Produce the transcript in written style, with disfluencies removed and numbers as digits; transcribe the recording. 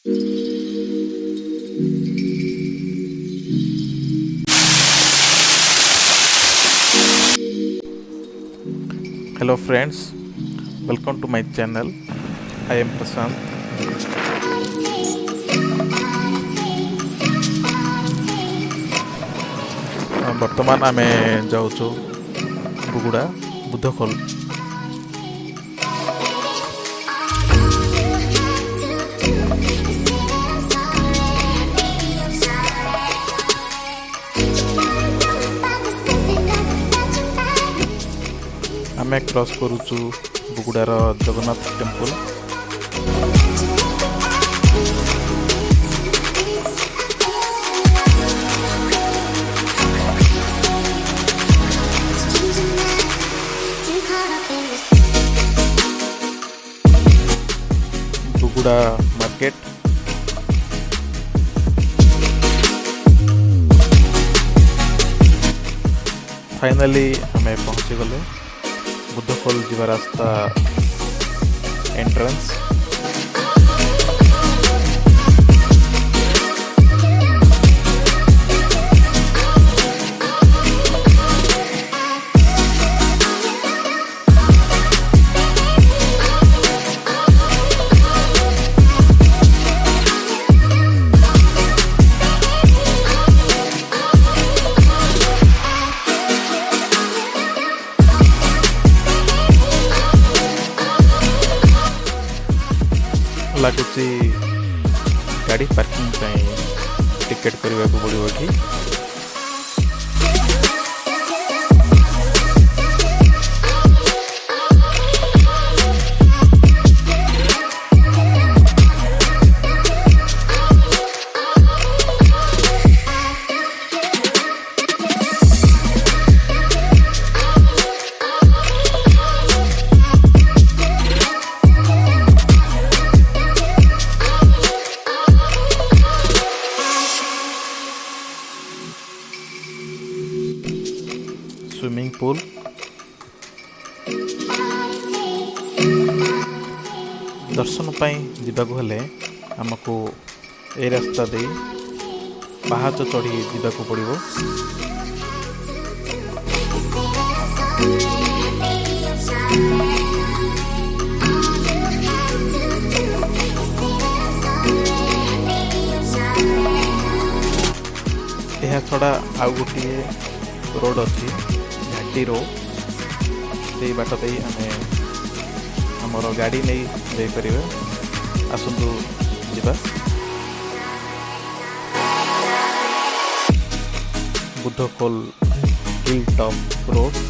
Hello friends, welcome to my channel. I am Prashant. ବର୍ତ୍ତମାନ ଆମେ ଯାଉଛୁ ବୁଗୁଡ଼ା ବୁଧଖୋଲ। ଆମେ କ୍ରସ୍ କରୁଛୁ ବୁଗୁଡ଼ାର Jagannath temple. Buguda market. Finally ଆମେ ପହଞ୍ଚିଗଲେ बुद्धखोल जीवा रास्ता एंट्रेंस। लगुच गाड़ी पार्किंग टिकेट करने को पड़ो ये। Swimming pool. दर्शन पाई जीवाक हेले आमको ए रास्ता दे पहाच चढ़ी जीवाक पड़िबो। यह छड़ा आउ गोटे रोड अच्छी घाटी रोड, से बाट दे आमे हमर गाड़ी नहीं दे परिबे। आसंतु जीवा बुद्धखोल हिल टॉप रोड।